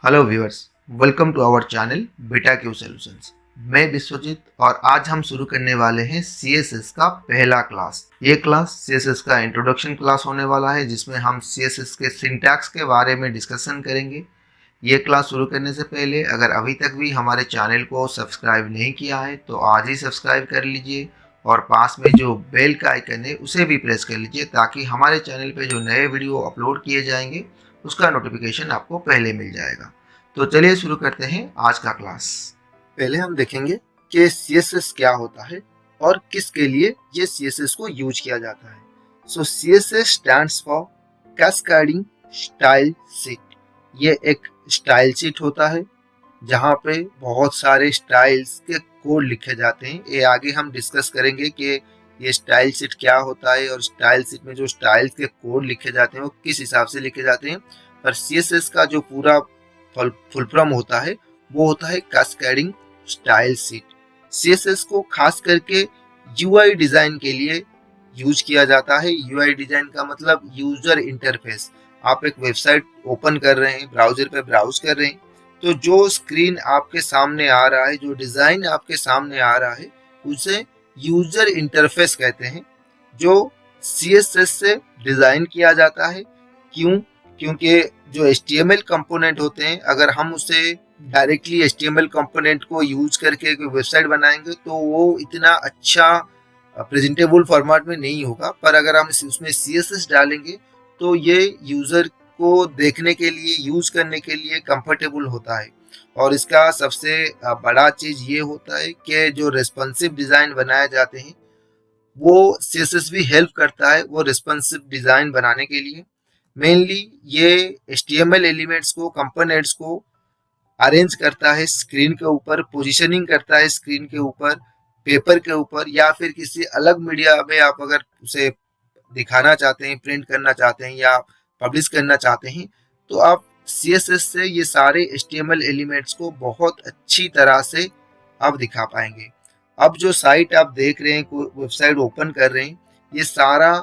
Hello viewers, welcome to our channel Beta Q Solutions. मैं विश्वजीत और आज हम शुरू करने वाले हैं सीएसएस का पहला क्लास। ये क्लास सीएसएस का इंट्रोडक्शन क्लास होने वाला है जिसमें हम सीएसएस के सिंटैक्स के बारे में डिस्कशन करेंगे। ये क्लास शुरू करने से पहले अगर अभी तक भी हमारे चैनल को सब्सक्राइब नहीं किया है तो आज ही सब्सक्राइब कर लीजिए और पास में जो बेल का आइकन है उसे भी प्रेस कर लीजिए ताकि हमारे चैनल पे जो नए वीडियो अपलोड किए जाएंगे उसका नोटिफिकेशन आपको पहले मिल जाएगा। तो चलिए शुरू करते हैं आज का क्लास। पहले हम देखेंगे कि CSS क्या होता है और किसके लिए ये CSS को यूज किया जाता है। सो CSS stands for cascading style sheet. ये एक स्टाइल शीट होता है जहाँ पे बहुत सारे स्टाइल्स के कोड लिखे जाते हैं। ये आगे हम डिस्कस करेंगे कि ये स्टाइल शीट क्या होता है और स्टाइल शीट में जो स्टाइल्स के कोड लिखे जाते हैं वो किस हिसाब से लिखे जाते हैं। पर CSS का जो पूरा फुल फॉर्म होता है वो होता है कैस्केडिंग स्टाइल शीट। CSS को खास करके UI डिजाइन के लिए यूज किया जाता है। UI डिजाइन का मतलब यूजर इंटरफेस। आप एक वेबसाइट ओपन कर रहे हैं, ब्राउजर पे ब्राउज कर रहे हैं, तो जो स्क्रीन आपके सामने आ रहा है, जो डिजाइन आपके सामने आ रहा है, उसे यूजर इंटरफेस कहते हैं, जो CSS से डिजाइन किया जाता है। क्यों? क्योंकि जो HTML कंपोनेंट होते हैं, अगर हम उसे डायरेक्टली HTML कंपोनेंट को यूज करके कोई वेबसाइट बनाएंगे तो वो इतना अच्छा प्रेजेंटेबल फॉर्मेट में नहीं होगा। पर अगर हम उसमें CSS डालेंगे तो ये यूजर को देखने के लिए, यूज करने के लिए कंफर्टेबल होता है। और इसका सबसे बड़ा चीज ये होता है कि जो रेस्पॉन्सिव डिजाइन बनाए जाते हैं वो CSS भी हेल्प करता है वो रेस्पॉन्सिव डिजाइन बनाने के लिए। मेनली ये HTML एलिमेंट्स को, कंपोनेंट्स को अरेंज करता है स्क्रीन के ऊपर, पोजीशनिंग करता है स्क्रीन के ऊपर, पेपर के ऊपर, या फिर किसी अलग मीडिया में आप अगर उसे दिखाना चाहते हैं, प्रिंट करना चाहते हैं या पब्लिश करना चाहते हैं, तो आप CSS से ये सारे HTML एलिमेंट्स को बहुत अच्छी तरह से आप दिखा पाएंगे। अब जो साइट आप देख रहे हैं, कोई वेबसाइट ओपन कर रहे हैं, ये सारा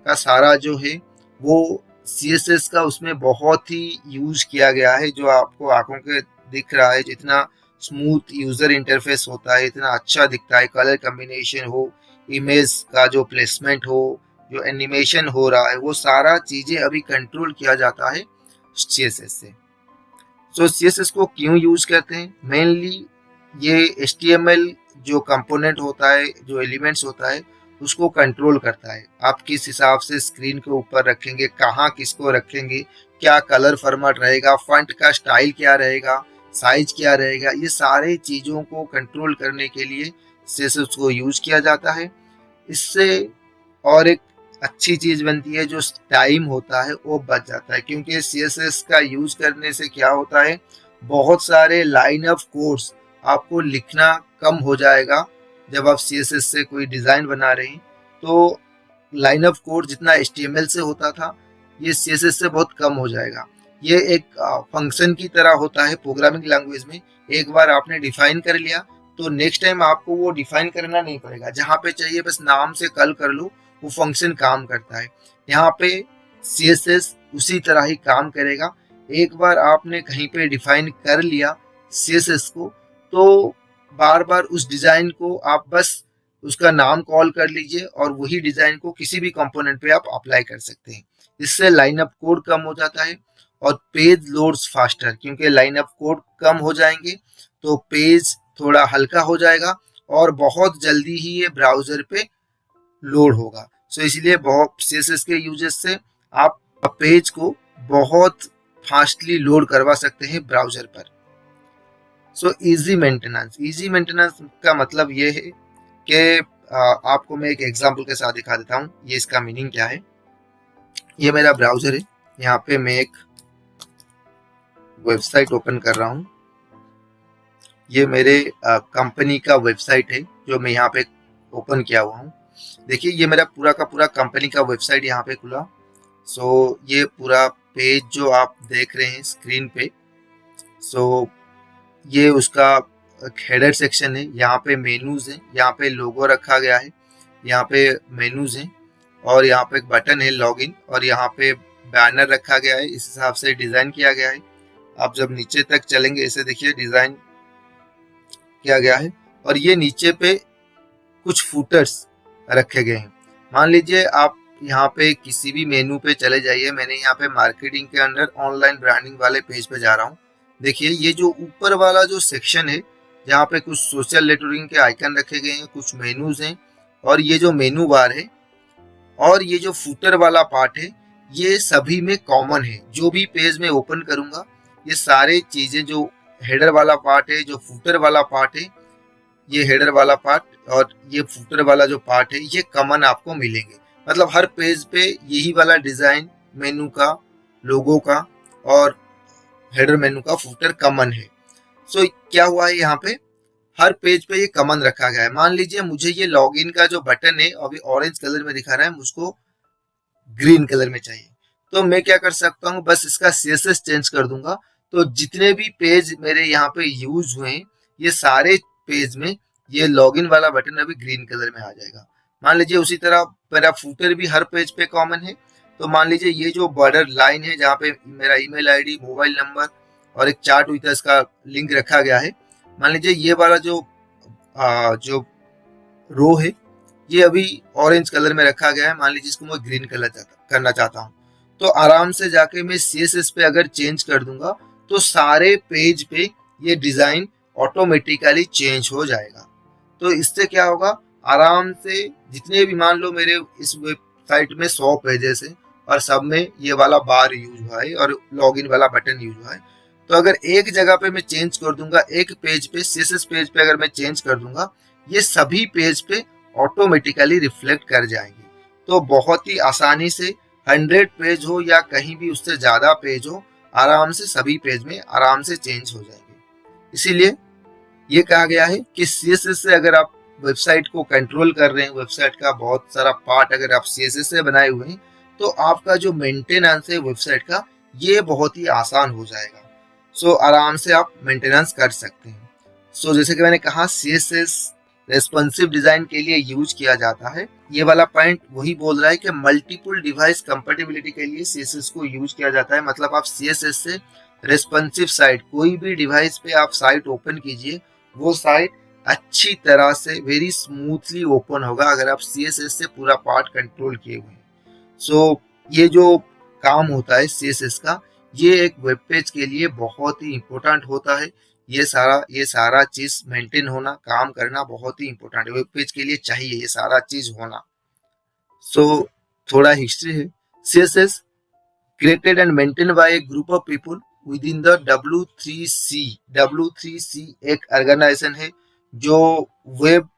का सारा जो है वो CSS का उसमें बहुत ही यूज किया गया है। जो आपको आंखों के दिख रहा है, जितना स्मूथ यूजर इंटरफेस होता है, इतना अच्छा दिखता है, कलर कॉम्बिनेशन हो, इमेज का जो प्लेसमेंट हो, जो एनिमेशन हो रहा है, वो सारा चीजें अभी कंट्रोल किया जाता है CSS से। सो CSS को क्यों यूज करते हैं? मेनली ये HTML जो कंपोनेंट होता है, जो एलिमेंट्स होता है, उसको कंट्रोल करता है। आप किस हिसाब से स्क्रीन के ऊपर रखेंगे, कहाँ किसको रखेंगे, क्या कलर फॉर्मेट रहेगा, फॉन्ट का स्टाइल क्या रहेगा, साइज क्या रहेगा, ये सारे चीज़ों को कंट्रोल करने के लिए CSS को यूज किया जाता है। इससे और एक अच्छी चीज बनती है, जो टाइम होता है वो बच जाता है। क्योंकि CSS का यूज करने से क्या होता है, बहुत सारे लाइन ऑफ कोड्स आपको लिखना कम हो जाएगा। जब आप CSS से कोई डिजाइन बना रहे हैं तो लाइन ऑफ कोड जितना HTML से होता था, ये CSS से बहुत कम हो जाएगा। ये एक फंक्शन की तरह होता है प्रोग्रामिंग लैंग्वेज में। एक बार आपने डिफाइन कर लिया तो नेक्स्ट टाइम आपको वो डिफाइन करना नहीं पड़ेगा, जहाँ पे चाहिए बस नाम से कॉल कर लो, वो फंक्शन काम करता है। यहाँ पे CSS उसी तरह ही काम करेगा। एक बार आपने कहीं पे डिफाइन कर लिया CSS को, तो बार बार उस डिजाइन को आप बस उसका नाम कॉल कर लीजिए और वही डिजाइन को किसी भी कंपोनेंट पे आप अप्लाई कर सकते हैं। इससे लाइन ऑफ कोड कम हो जाता है और पेज लोड्स फास्टर। क्योंकि लाइन ऑफ कोड कम हो जाएंगे तो पेज थोड़ा हल्का हो जाएगा और बहुत जल्दी ही ये ब्राउजर पे लोड होगा। सो इसलिए बहुत CSS के यूजेस से आप पेज को बहुत फास्टली लोड करवा सकते हैं ब्राउजर पर। So easy maintenance. Easy maintenance का मतलब ये है कि आपको मैं एक एग्जांपल के साथ दिखा देता हूँ ये इसका मीनिंग क्या है। ये मेरा ब्राउजर है, यहाँ पे मैं एक वेबसाइट ओपन कर रहा हूँ। ये मेरे कंपनी का वेबसाइट है जो मैं यहाँ पे ओपन किया हुआ हूँ। देखिए ये मेरा पूरा का पूरा कंपनी का वेबसाइट यहाँ पे खुला। सो ये पूरा पेज जो आप देख रहे हैं स्क्रीन पे, सो ये उसका हेडर सेक्शन है। यहाँ पे मेनूज है, यहाँ पे लोगो रखा गया है, यहाँ पे मेनूज हैं और यहाँ पे एक बटन है लॉगिन, और यहाँ पे बैनर रखा गया है। इस हिसाब से डिज़ाइन किया गया है। आप जब नीचे तक चलेंगे इसे देखिए डिजाइन किया गया है और ये नीचे पे कुछ फुटर्स रखे गए हैं। मान लीजिए आप यहाँ पे किसी भी मेनू पे चले जाइए, मैंने यहाँ पे मार्केटिंग के अंदर ऑनलाइन ब्रांडिंग वाले पेज पे जा रहा हूँ। देखिए ये जो ऊपर वाला जो सेक्शन है जहाँ पे कुछ सोशल नेटवर्किंग के आइकन रखे गए हैं, कुछ मेनूज हैं और ये जो मेनू बार है और ये जो फुटर वाला पार्ट है ये सभी में कॉमन है। जो भी पेज में ओपन करूंगा ये सारे चीजें, जो हेडर वाला पार्ट है, जो फुटर वाला पार्ट है, ये हेडर वाला पार्ट और ये फुटर वाला जो पार्ट है ये कॉमन आपको मिलेंगे। मतलब हर पेज पे यही वाला डिजाइन मेनू का, लोगो का और हेडर मेनू का फुटर कॉमन है। सो क्या हुआ है यहाँ पे हर पेज पे ये कॉमन रखा गया है। मान लीजिए मुझे ये लॉगिन का जो बटन है अभी ऑरेंज कलर में दिखा रहा है, मुझको ग्रीन कलर में चाहिए, तो मैं क्या कर सकता हूँ, बस इसका सीएसएस चेंज कर दूंगा। तो जितने भी पेज मेरे यहाँ पे यूज हुए हैं ये सारे पेज में ये लॉगिन वाला बटन अभी ग्रीन कलर में आ जाएगा। मान लीजिए उसी तरह मेरा फुटर भी हर पेज पे कॉमन है। तो मान लीजिए ये जो बॉर्डर लाइन है जहाँ पे मेरा ईमेल आईडी, मोबाइल नंबर और एक चार्ट विद इसका लिंक रखा गया है, मान लीजिए ये वाला जो रो है ये अभी ऑरेंज कलर में रखा गया है। मान लीजिए इसको मैं ग्रीन कलर करना चाहता हूँ, तो आराम से जाके मैं सीएसएस पे अगर चेंज कर दूंगा तो सारे पेज पे ये डिजाइन ऑटोमेटिकली चेंज हो जाएगा। तो इससे क्या होगा, आराम से जितने भी, मान लो मेरे इस वेबसाइट में 100 पेजेस है और सब में ये वाला बार यूज हुआ है और लॉगिन वाला बटन यूज हुआ है, तो अगर एक जगह पे मैं चेंज कर दूंगा, एक पेज पे, सीएसएस पेज पे अगर मैं चेंज कर दूंगा, ये सभी पेज पे ऑटोमेटिकली रिफ्लेक्ट कर जाएंगे। तो बहुत ही आसानी से 100 पेज हो या कहीं भी उससे ज्यादा पेज हो, आराम से सभी पेज में आराम से चेंज हो जाएंगे। इसीलिए ये कहा गया है कि सीएसएस से अगर आप वेबसाइट को कंट्रोल कर रहे हैं, वेबसाइट का बहुत सारा पार्ट अगर आप सीएसएस से बनाए हुए हैं, तो आपका जो मेंटेनेंस है वेबसाइट का ये बहुत ही आसान हो जाएगा। सो आराम से आप मेंटेनेंस कर सकते हैं। सो जैसे कि मैंने कहा सीएसएस रेस्पॉन्सिव डिजाइन के लिए यूज किया जाता है। ये वाला पॉइंट वही बोल रहा है कि मल्टीपल डिवाइस कंपैटिबिलिटी के लिए सीएसएस को यूज किया जाता है। मतलब आप सीएसएस से रेस्पॉन्सिव साइट, कोई भी डिवाइस पे आप साइट ओपन कीजिए, वो साइट अच्छी तरह से वेरी स्मूथली ओपन होगा अगर आप सीएसएस से पूरा पार्ट कंट्रोल किए हुए हैं। सो ये जो काम होता है सीएसएस का, ये एक वेब पेज के लिए बहुत ही इम्पोर्टेंट होता है। ये सारा चीज मेंटेन होना, काम करना बहुत ही इम्पोर्टेंट है। वेब पेज के लिए चाहिए ये सारा चीज होना। सो थोड़ा हिस्ट्री है। CSS created and maintained by a group of people within the W3C। W3C एक ऑर्गेनाइजेशन है जो वेब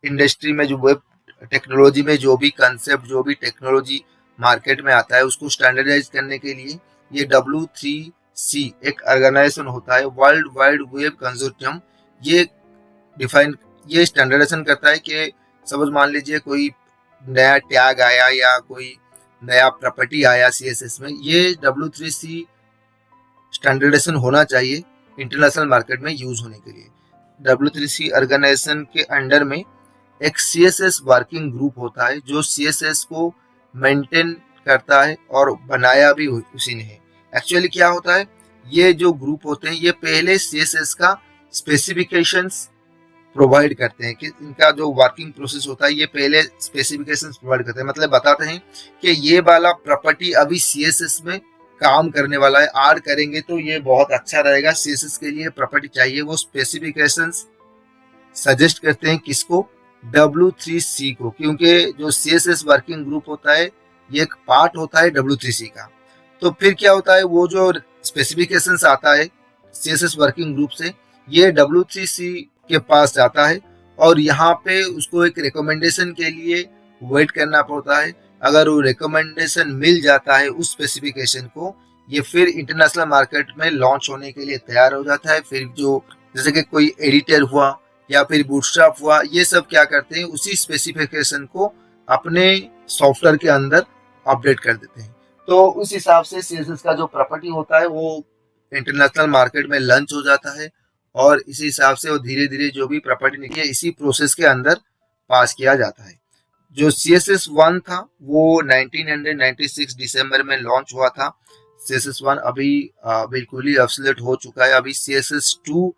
इंडस्ट्री में, जो वेब टेक्नोलॉजी में जो भी कंसेप्ट, जो भी टेक्नोलॉजी मार्केट में आता है उसको स्टैंडर्डाइज करने के लिए ये W3C एक ऑर्गेनाइजेशन होता है, वर्ल्ड वाइड वेब कंसोर्टियम। ये ये स्टैंडर्डाइजेशन करता है कि सपोज मान लीजिए कोई नया टैग आया या कोई नया प्रॉपर्टी आया सीएसएस में, ये W3C स्टैंडर्डाइजेशन होना चाहिए इंटरनेशनल मार्केट में यूज होने के लिए। W3C ऑर्गेनाइजेशन के अंडर में एक सीएसएस वर्किंग ग्रुप होता है जो सीएसएस को मेंटेन करता है और बनाया भी उसी ने है। एक्चुअली क्या होता है, ये जो ग्रुप होते हैं ये पहले सीएसएस का स्पेसिफिकेशंस प्रोवाइड करते हैं कि इनका जो वर्किंग प्रोसेस होता है ये पहले स्पेसिफिकेशंस प्रोवाइड करते हैं। मतलब बताते हैं कि ये वाला प्रॉपर्टी अभी सीएसएस में काम करने वाला है, ऐड करेंगे तो ये बहुत अच्छा रहेगा, सीएसएस के लिए प्रॉपर्टी चाहिए। वो स्पेसिफिकेशंस सजेस्ट करते हैं किसको, W3C को, क्योंकि जो सीएसएस वर्किंग ग्रुप होता है ये एक पार्ट होता है W3C का। तो फिर क्या होता है, वो जो स्पेसिफिकेशंस आता है सीएसएस वर्किंग ग्रुप से, ये W3C के पास जाता है और यहाँ पे उसको एक रिकमेंडेशन के लिए वेट करना पड़ता है। अगर वो रिकमेंडेशन मिल जाता है उस स्पेसिफिकेशन को, ये फिर इंटरनेशनल मार्केट में लॉन्च होने के लिए तैयार हो जाता है। फिर जो जैसे कि कोई एडिटर हुआ या फिर बूटस्ट्रैप हुआ, ये सब क्या करते हैं, उसी स्पेसिफिकेशन को अपने सॉफ्टवेयर के अंदर अपडेट कर देते हैं। तो उस हिसाब से सीएसएस का जो प्रॉपर्टी होता है वो इंटरनेशनल मार्केट में लॉन्च हो जाता है और इसी हिसाब से वो धीरे धीरे जो भी प्रॉपर्टी निकली है इसी प्रोसेस के अंदर पास किया जाता है। जो CSS 1 था वो 1996 दिसंबर में लॉन्च हुआ था। CSS1 अभी बिल्कुल ही ऑब्सोलेट हो चुका है। अभी CSS2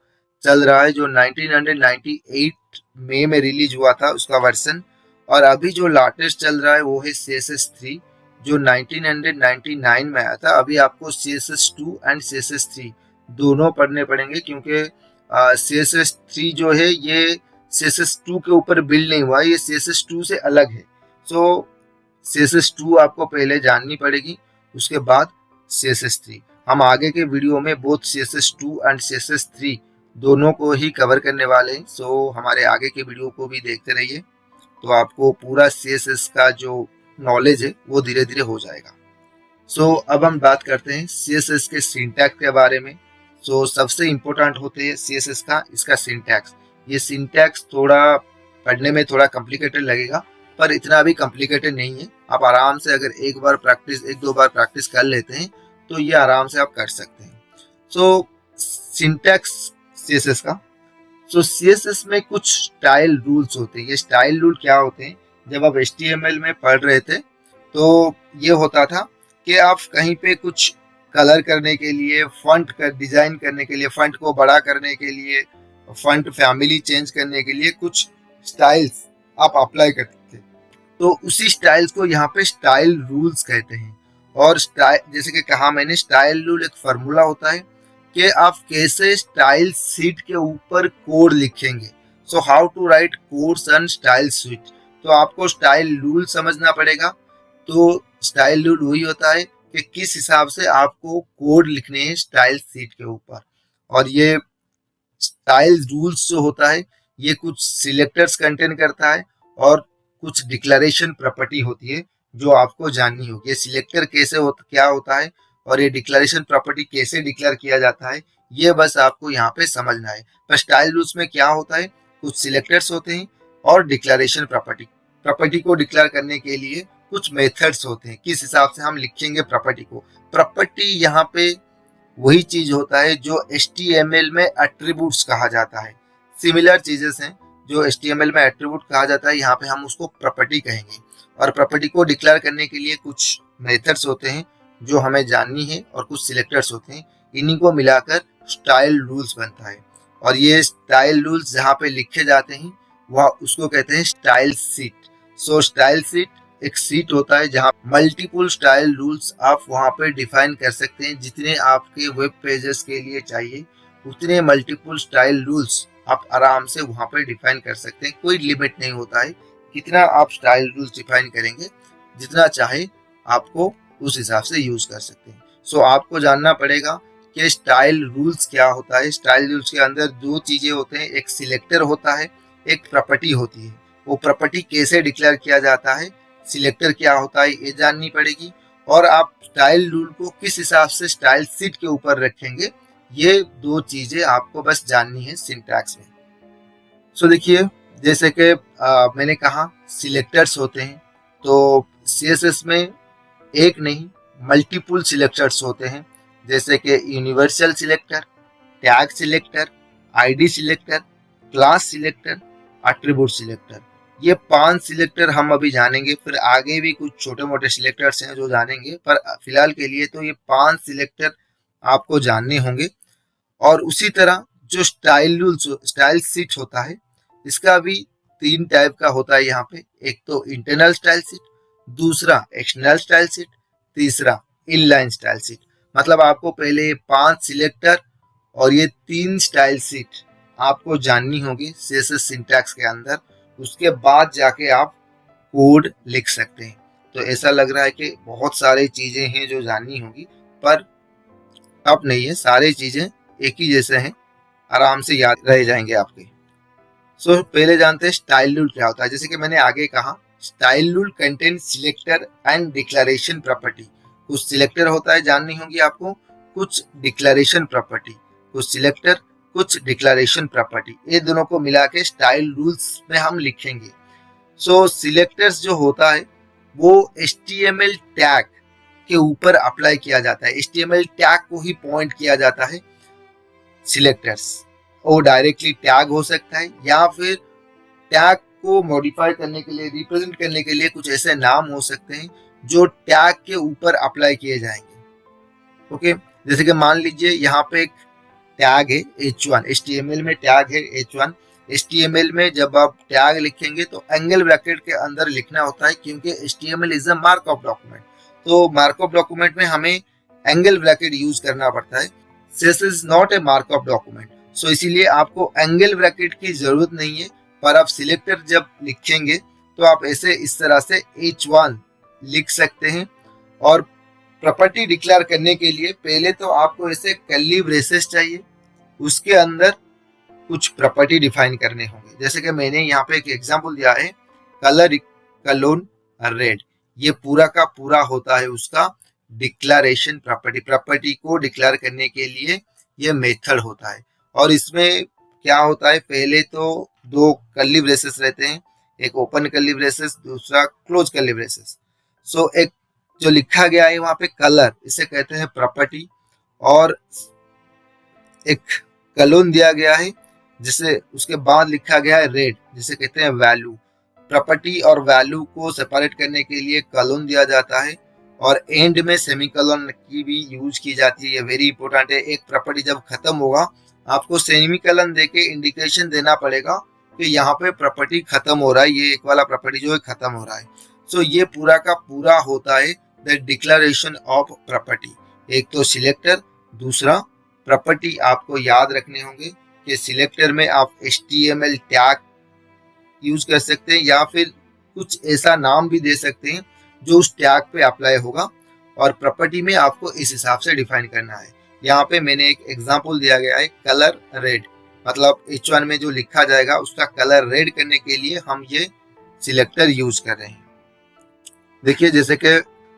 चल रहा है जो 1998 मई में रिलीज हुआ था उसका वर्जन, और अभी जो लेटेस्ट चल रहा है वो है CSS3 जो 1999 में आया था। अभी आपको CSS2 एंड CSS3 दोनों पढ़ने पड़ेंगे, क्योंकि CSS3 जो है ये CSS2 के ऊपर बिल्ड नहीं हुआ है, ये CSS2 से अलग है। सो CSS2 आपको पहले जाननी पड़ेगी, उसके बाद CSS3। हम आगे के वीडियो में बोथ CSS2 एंड CSS3 दोनों को ही कवर करने वाले हैं। सो हमारे आगे के वीडियो को भी देखते रहिए, तो आपको पूरा CSS का जो नॉलेज है वो धीरे धीरे हो जाएगा। सो अब हम बात करते हैं CSS के सिंटैक्स के बारे में। सो सबसे इम्पोर्टेंट होते हैं CSS का इसका सिंटैक्स। ये सिंटैक्स थोड़ा पढ़ने में थोड़ा कॉम्प्लिकेटेड लगेगा, पर इतना भी कॉम्प्लिकेटेड नहीं है। आप आराम से अगर एक दो बार प्रैक्टिस कर लेते हैं तो ये आराम से आप कर सकते हैं। सो सिंटैक्स CSS का, सो CSS में कुछ स्टाइल रूल्स होते हैं। ये स्टाइल रूल क्या होते हैं, जब आप HTML में पढ़ रहे थे तो ये होता था कि आप कहीं पे कुछ कलर करने के लिए, फॉन्ट का डिजाइन करने के लिए, फॉन्ट को बड़ा करने के लिए, फॉन्ट फैमिली चेंज करने के लिए कुछ स्टाइल्स आप अप्लाई करते थे, तो उसी स्टाइल्स को यहाँ पे स्टाइल रूल्स कहते हैं। और स्टाइल जैसे कि कहा मैंने, स्टाइल रूल एक फार्मूला होता है कि आप कैसे स्टाइल शीट के ऊपर कोड लिखेंगे। So how to write codes on style sheet. तो आपको स्टाइल रूल समझना पड़ेगा। तो स्टाइल रूल वही होता है कि किस हिसाब से आपको कोड लिखने हैं स्टाइल शीट के ऊपर। और ये स्टाइल रूल्स जो होता है ये कुछ सिलेक्टर्स कंटेन करता है और कुछ डिक्लेरेशन प्रॉपर्टी होती है जो आपको जाननी होगी। ये सिलेक्टर क्या होता है और ये डिक्लेरेशन प्रॉपर्टी कैसे डिक्लेयर किया जाता है, ये बस आपको यहाँ पे समझना है। पर स्टाइल रूल्स में क्या होता है, कुछ सिलेक्टर्स होते हैं और डिक्लेरेशन प्रॉपर्टी को डिक्लेयर करने के लिए कुछ मेथड्स होते हैं, किस हिसाब से हम लिखेंगे प्रॉपर्टी को। प्रॉपर्टी यहाँ पे वही चीज होता है जो HTML में एट्रीब्यूट्स कहा जाता है। सिमिलर चीजेस हैं जो HTML में एट्रीब्यूट कहा जाता है, यहाँ पे हम उसको प्रॉपर्टी कहेंगे। और प्रॉपर्टी को डिक्लेयर करने के लिए कुछ मेथड्स होते हैं जो हमें जाननी है और कुछ सिलेक्टर्स होते हैं, इन्हीं को मिलाकर स्टाइल रूल्स बनता है। और ये स्टाइल रूल्स जहाँ पे लिखे जाते हैं वह उसको कहते हैं स्टाइल शीट। सो स्टाइल शीट एक सीट होता है जहाँ मल्टीपल स्टाइल रूल्स आप वहाँ पे डिफाइन कर सकते हैं। जितने आपके वेब पेजेस के लिए चाहिए उतने मल्टीपल स्टाइल रूल्स आप आराम से वहाँ पे डिफाइन कर सकते हैं। कोई लिमिट नहीं होता है कितना आप स्टाइल रूल्स डिफाइन करेंगे, जितना चाहे आपको उस हिसाब से यूज कर सकते हैं। सो आपको जानना पड़ेगा कि स्टाइल रूल्स क्या होता है। स्टाइल रूल्स के अंदर दो चीजें होते हैं, एक सिलेक्टर होता है, एक प्रॉपर्टी होती है। वो प्रॉपर्टी कैसे डिक्लेयर किया जाता है, सिलेक्टर क्या होता है, ये जाननी पड़ेगी। और आप स्टाइल रूल को किस हिसाब से स्टाइल शीट के ऊपर रखेंगे, ये दो चीजें आपको बस जाननी है सिंटैक्स में। सो देखिए, जैसे कि मैंने कहा सिलेक्टर्स होते हैं, तो CSS में एक नहीं मल्टीपल सिलेक्टर्स होते हैं, जैसे कि universal selector, tag selector, ID selector, class selector, attribute selector. ये 5 सिलेक्टर हम अभी जानेंगे, फिर आगे भी कुछ छोटे मोटे सिलेक्टर्स हैं जो जानेंगे, पर फिलहाल के लिए तो ये 5 सिलेक्टर आपको जानने होंगे। और उसी तरह जो स्टाइल शीट होता है, इसका भी 3 टाइप का होता है यहाँ पे। एक तो इंटरनल स्टाइल शीट, दूसरा एक्सटर्नल स्टाइल शीट, तीसरा इनलाइन स्टाइल शीट। मतलब आपको पहले 5 सिलेक्टर और ये 3 स्टाइल शीट आपको जाननी होगी CSS सिंटैक्स के अंदर, उसके बाद जाके आप कोड लिख सकते हैं। तो ऐसा लग रहा है कि बहुत सारी चीजें हैं जो जाननी होगी, पर अब नहीं है, सारी चीजें एक ही जैसे हैं, आराम से याद रह जाएंगे आपके। सो पहले जानते हैं स्टाइल रूल क्या होता है। जैसे कि मैंने आगे कहा, style rule contain selector and declaration property. कुछ सिलेक्टर होता है जाननी होगी आपको, कुछ डिक्लेरेशन प्रॉपर्टी, कुछ सिलेक्टर कुछ डिक्लेरेशन प्रॉपर्टी, ये दोनों को मिला के स्टाइल रूल्स में हम लिखेंगे। सो सिलेक्टर्स जो होता है वो HTML टैग के ऊपर अप्लाई किया जाता है। HTML टैग को ही पॉइंट किया जाता है सिलेक्टर्स। वो डायरेक्टली टैग हो सकता है या फिर टैग को मॉडिफाई करने के लिए, रिप्रेजेंट करने के लिए कुछ ऐसे नाम हो सकते हैं जो टैग के ऊपर अप्लाई किए जाएंगे। ओके, जैसे कि मान लीजिए यहाँ पे एक टैग है h1, HTML में टैग है h1। HTML में जब आप टैग लिखेंगे तो एंगल ब्रैकेट के अंदर लिखना होता है, क्योंकि HTML is a markup document. तो मार्कअप डॉक्यूमेंट में हमें एंगल ब्रैकेट यूज करना पड़ता है। This is not a markup document, so इसीलिए आपको एंगल ब्रैकेट की जरूरत नहीं है। पर आप सिलेक्टर जब लिखेंगे तो आप ऐसे इस तरह से h1 लिख सकते हैं। और प्रॉपर्टी डिक्लेयर करने के लिए पहले तो आपको ऐसे कर्ली ब्रेसेस चाहिए, उसके अंदर कुछ प्रॉपर्टी डिफाइन करने होंगे। जैसे कि मैंने यहाँ पे एक एग्जांपल दिया है, कलर कलोन रेड। ये पूरा का पूरा होता है उसका डिक्लेरेशन प्रॉपर्टी। प्रॉपर्टी को डिक्लेयर करने के लिए ये मेथड होता है। और इसमें क्या होता है, पहले तो दो कर्ली ब्रेसेस रहते हैं, एक ओपन कर्ली ब्रेसेस, दूसरा क्लोज कर्ली ब्रेसेस। सो एक जो लिखा गया है वहां पे कलर, इसे कहते हैं प्रॉपर्टी। और एक कलोन दिया गया है जिसे उसके बाद लिखा गया है रेड, जिसे कहते हैं वैल्यू। प्रॉपर्टी और वैल्यू को सेपरेट करने के लिए कलोन दिया जाता है, और एंड में सेमीकोलन की भी यूज की जाती है। ये वेरी इंपॉर्टेंट है। एक प्रॉपर्टी जब खत्म होगा आपको सेमीकोलन देके इंडिकेशन देना पड़ेगा कि यहाँ पे प्रॉपर्टी खत्म हो रहा है, ये एक वाला प्रॉपर्टी जो है खत्म हो रहा है। सो ये पूरा का पूरा होता है द डिक्लेरेशन ऑफ प्रॉपर्टी। एक तो सिलेक्टर, दूसरा प्रॉपर्टी। आपको याद रखने होंगे कि सिलेक्टर में आप HTML टैग यूज कर सकते हैं, या फिर कुछ ऐसा नाम भी दे सकते हैं जो उस टैग पे अप्लाई होगा। और प्रॉपर्टी में आपको इस हिसाब से डिफाइन करना है। यहाँ पे मैंने एक एग्जांपल दिया गया है, कलर रेड, मतलब h1 में जो लिखा जाएगा उसका कलर रेड करने के लिए हम ये सिलेक्टर यूज कर रहे हैं। देखिए जैसे कि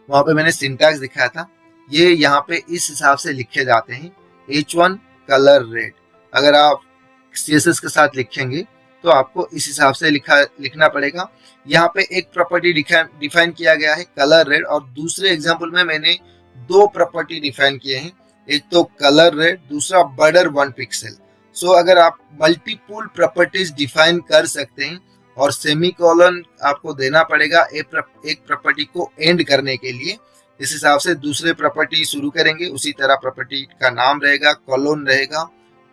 वहां पे मैंने सिंटैक्स दिखाया था, ये यहाँ पे इस हिसाब से लिखे जाते हैं, h1 कलर रेड। अगर आप CSS के साथ लिखेंगे तो आपको इस हिसाब से लिखना पड़ेगा। यहाँ पे एक प्रॉपर्टी डिफाइन किया गया है कलर रेड, और दूसरे एग्जांपल में मैंने दो प्रॉपर्टी डिफाइन किए हैं, एक तो कलर रेड, दूसरा बॉर्डर 1 पिक्सल। सो अगर आप मल्टीपल प्रॉपर्टीज डिफाइन कर सकते हैं, और सेमीकोलन आपको देना पड़ेगा एक प्रॉपर्टी को एंड करने के लिए। इस हिसाब से दूसरे प्रॉपर्टी शुरू करेंगे, उसी तरह प्रॉपर्टी का नाम रहेगा, कॉलन रहेगा,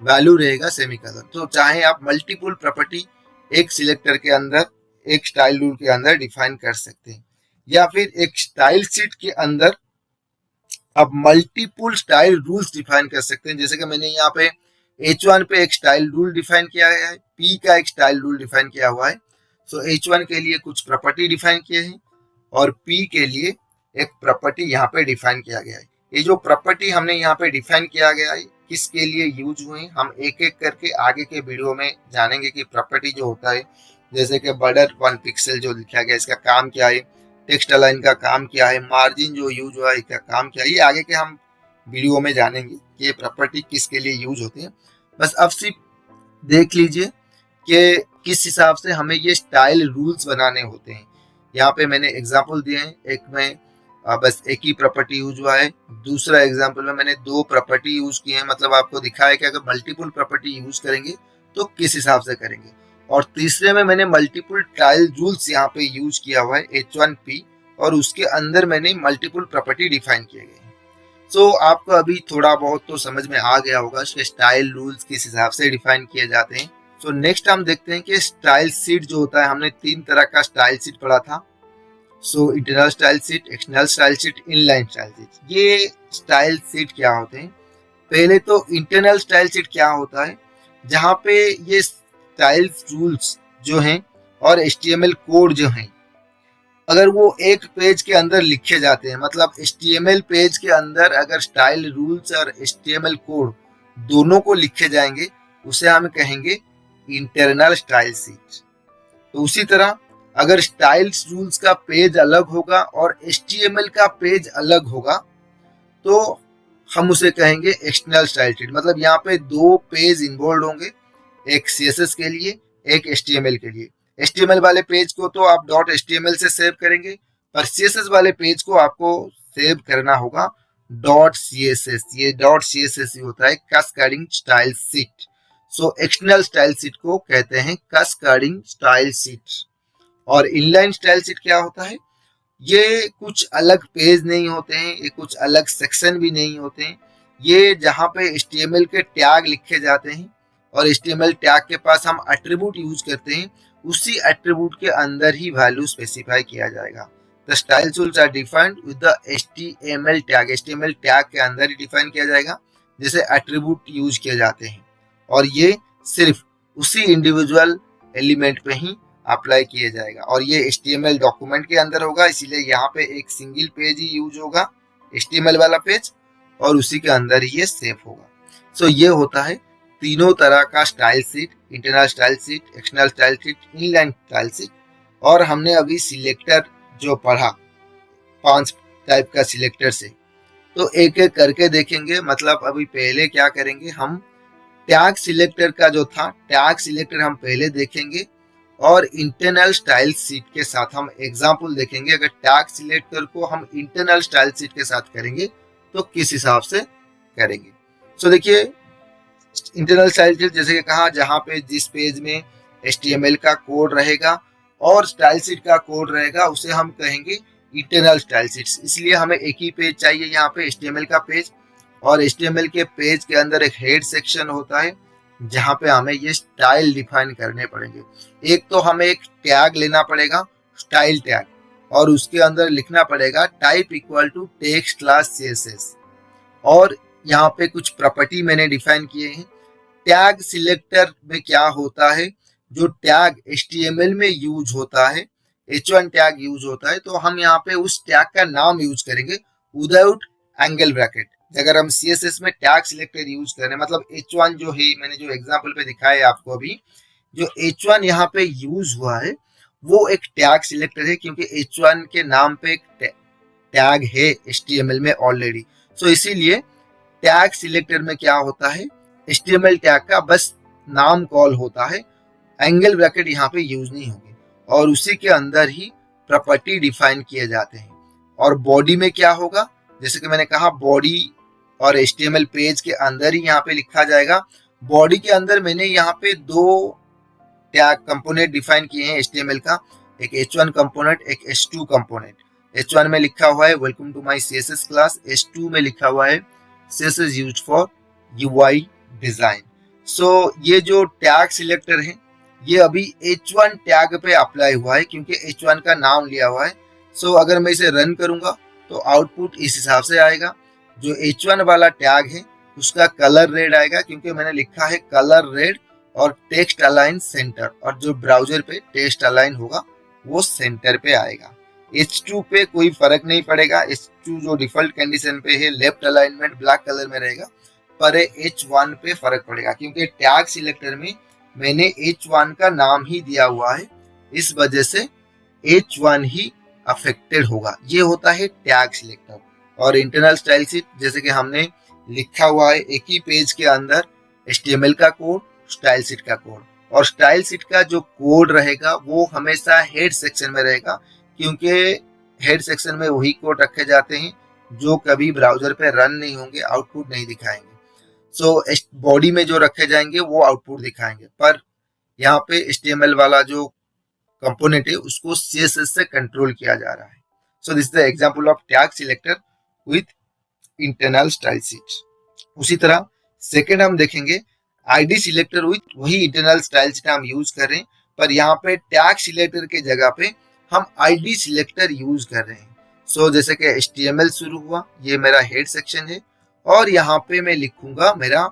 वैल्यू रहेगा, सेमीकोलन। तो चाहे आप मल्टीपल प्रॉपर्टी एक सिलेक्टर के अंदर, एक स्टाइल रूल के अंदर डिफाइन कर सकते हैं, या फिर एक स्टाइल शीट के अंदर आप मल्टीपल स्टाइल रूल्स डिफाइन कर सकते हैं। जैसे कि मैंने यहाँ पे h1 पे एक स्टाइल रूल डिफाइन किया गया है, p का एक स्टाइल रूल डिफाइन किया हुआ है। सो h1 के लिए कुछ प्रॉपर्टी डिफाइन किए हैं, और p के लिए एक प्रॉपर्टी यहाँ पे डिफाइन किया गया है। ये जो प्रॉपर्टी हमने यहाँ पे डिफाइन किया गया है किसके लिए यूज हुए, हम एक एक करके आगे के वीडियो में जानेंगे कि प्रॉपर्टी जो होता है, जैसे कि बॉर्डर 1 पिक्सल जो लिखा गया इसका काम क्या है, टेक्स्ट अलाइन का काम क्या है, मार्जिन जो यूज हुआ है इसका काम क्या है। ये आगे के हम वीडियो में जानेंगे कि ये प्रॉपर्टी किसके लिए यूज होती है। बस अब सिर्फ देख लीजिए कि किस हिसाब से हमें ये स्टाइल रूल्स बनाने होते हैं। यहाँ पे मैंने एग्जांपल दिए हैं, एक में बस एक ही प्रॉपर्टी यूज हुआ है, दूसरा एग्जांपल में मैंने दो प्रॉपर्टी यूज की है, मतलब आपको दिखाया कि अगर मल्टीपल प्रॉपर्टी यूज करेंगे तो किस हिसाब से करेंगे। और तीसरे में मैंने मल्टीपल स्टाइल रूल्स यहाँ पे यूज किया हुआ है h1p, और उसके अंदर मैंने मल्टीपल प्रॉपर्टी डिफाइन किए गए हैं। सो आपको अभी थोड़ा बहुत तो समझ में आ गया होगा कि स्टाइल रूल्स किस हिसाब से डिफाइन किए जाते हैं। सो नेक्स्ट हम देखते हैं कि स्टाइल शीट जो होता है, हमने 3 तरह का स्टाइल शीट पढ़ा था। So internal style sheet, external style sheet, inline style sheet. ये स्टाइल शीट क्या होते हैं? पहले तो इंटरनल स्टाइल शीट क्या होता है, जहाँ पे ये स्टाइल रूल्स जो हैं और HTML कोड जो हैं, अगर वो एक पेज के अंदर लिखे जाते हैं, मतलब HTML पेज के अंदर अगर स्टाइल रूल्स और HTML कोड दोनों को लिखे जाएंगे, उसे हम कहेंगे इंटरनल स्टाइल शीट। तो उसी तरह अगर स्टाइल रूल्स का पेज अलग होगा और HTML का पेज अलग होगा तो हम उसे कहेंगे एक्सटर्नल स्टाइल शीट। मतलब यहाँ पे दो पेज इन्वॉल्व होंगे, एक CSS के लिए, एक HTML के लिए। HTML वाले पेज को तो आप .html से सेव करेंगे, पर CSS वाले पेज को आपको सेव करना होगा .css। ये .css होता है cascading style sheet. So external style sheet को कहते हैं कास्केडिंग स्टाइल शीट। और इनलाइन स्टाइल शीट क्या होता है? ये कुछ अलग पेज नहीं होते हैं, ये कुछ अलग सेक्शन भी नहीं होते हैं। ये जहाँ पे HTML के टैग लिखे जाते हैं और HTML टैग के पास हम एट्रीब्यूट यूज करते हैं, उसी एट्रीब्यूट के अंदर ही वैल्यू स्पेसिफाई किया जाएगा। The style tools are defined with the HTML tag. HTML tag के अंदर ही डिफाइन किया जाएगा जैसे एट्रीब्यूट यूज किए जाते हैं, और ये सिर्फ उसी इंडिविजुअल एलिमेंट पे ही अप्लाई किया जाएगा। और ये HTML डॉक्यूमेंट के अंदर होगा, इसीलिए यहाँ पे एक सिंगल पेज ही यूज होगा, HTML वाला पेज, और उसी के अंदर ही ये सेव होगा। सो ये होता है तीनों तरह का style sheet, internal style sheet, external style sheet, inline style sheet. और हमने अभी सिलेक्टर जो पढ़ा 5 टाइप का सिलेक्टर से, तो एक एक करके देखेंगे। मतलब अभी पहले क्या करेंगे, हम टैग सिलेक्टर का जो था, टैग सिलेक्टर हम पहले देखेंगे और इंटरनल स्टाइल शीट के साथ हम एग्जाम्पल देखेंगे। अगर टैग सिलेक्टर को हम इंटरनल स्टाइल शीट के साथ करेंगे तो किस हिसाब से करेंगे। सो देखिए, इंटरनल स्टाइल शीट जैसे कि कहा, जहाँ पे जिस पेज में HTML का कोड रहेगा और स्टाइल शीट का कोड रहेगा, उसे हम कहेंगे इंटरनल स्टाइल शीट्स। इसलिए हमें एक ही पेज चाहिए यहाँ पे, HTML का पेज, और HTML के पेज के अंदर एक हेड सेक्शन होता है जहाँ पे हमें ये स्टाइल डिफाइन करने पड़ेंगे। एक तो हमें एक टैग लेना पड़ेगा, स्टाइल टैग, और उसके अंदर लिखना पड़ेगा type equal to text class CSS। और यहाँ पे कुछ प्रॉपर्टी मैंने डिफाइन किए हैं। टैग सिलेक्टर में क्या होता है, जो टैग HTML में यूज होता है, H1 टैग यूज होता है, तो हम यहाँ पे उस टैग का नाम यूज करेंगे विदाउट एंगल ब्रैकेट। अगर हम CSS में टैग सिलेक्टर यूज कर रहे हैं, मतलब H1 जो है, मैंने जो एग्जांपल पे दिखाया है आपको अभी, जो H1 यहाँ पे यूज हुआ है वो एक टैग सिलेक्टर है, क्योंकि H1 के नाम पे एक टैग है HTML में ऑलरेडी। सो इसीलिए टैग सिलेक्टर में क्या होता है, HTML टैग का बस नाम कॉल होता है, एंगल ब्रैकेट यहाँ पे यूज नहीं होंगे, और उसी के अंदर ही प्रॉपर्टी डिफाइन किए जाते हैं। और बॉडी में क्या होगा, जैसे कि मैंने कहा, बॉडी और HTML पेज के अंदर ही यहाँ पे लिखा जाएगा। बॉडी के अंदर मैंने यहाँ पे 2 टैग कंपोनेंट डिफाइन किए हैं HTML का, एक H1 कंपोनेंट, एक H2 कंपोनेंट। H1 में लिखा हुआ है welcome to my CSS class, H2 में लिखा हुआ है CSS used for UI design. So ये जो टैग सिलेक्टर है, ये अभी H1 टैग पे अप्लाई हुआ है, क्योंकि H1 का नाम लिया हुआ है। सो अगर मैं इसे रन करूंगा तो आउटपुट इस हिसाब से आएगा। जो H1 वाला टैग है उसका कलर रेड आएगा, क्योंकि मैंने लिखा है कलर रेड और टेक्स्ट अलाइन सेंटर, और जो ब्राउजर पे टेक्स्ट अलाइन होगा वो सेंटर पे आएगा। H2 पे कोई फर्क नहीं पड़ेगा, H2 जो डिफॉल्ट कंडीशन पे है, लेफ्ट अलाइनमेंट ब्लैक कलर में रहेगा, पर H1 पे फर्क पड़ेगा, क्योंकि टैग सिलेक्टर में मैंने H1 का नाम ही दिया हुआ है, इस वजह से H1 ही अफेक्टेड होगा। ये होता है टैग सिलेक्टर। और इंटरनल स्टाइल शीट, जैसे कि हमने लिखा हुआ है एक ही पेज के अंदर HTML का कोड, स्टाइल शीट का कोड, और स्टाइल शीट का जो कोड रहेगा वो हमेशा हेड सेक्शन में रहेगा, क्योंकि हेड सेक्शन में वही कोड रखे जाते हैं जो कभी ब्राउजर पे रन नहीं होंगे, आउटपुट नहीं दिखाएंगे। सो बॉडी में जो रखे जाएंगे वो आउटपुट दिखाएंगे, पर यहाँ पे HTML वाला जो कंपोनेंट है उसको CSS से कंट्रोल किया जा रहा है। So this is the example of tag selector with internal style sheet. उसी तरह सेकंड हम देखेंगे ID सिलेक्टर विथ वही इंटरनल स्टाइल शीट हम यूज कर रहे हैं, पर यहाँ पे टैग सिलेक्टर के जगह पे हम ID सिलेक्टर यूज कर रहे हैं। सो जैसे कि HTML शुरू हुआ, ये मेरा हेड सेक्शन है, और यहाँ पे मैं लिखूंगा मेरा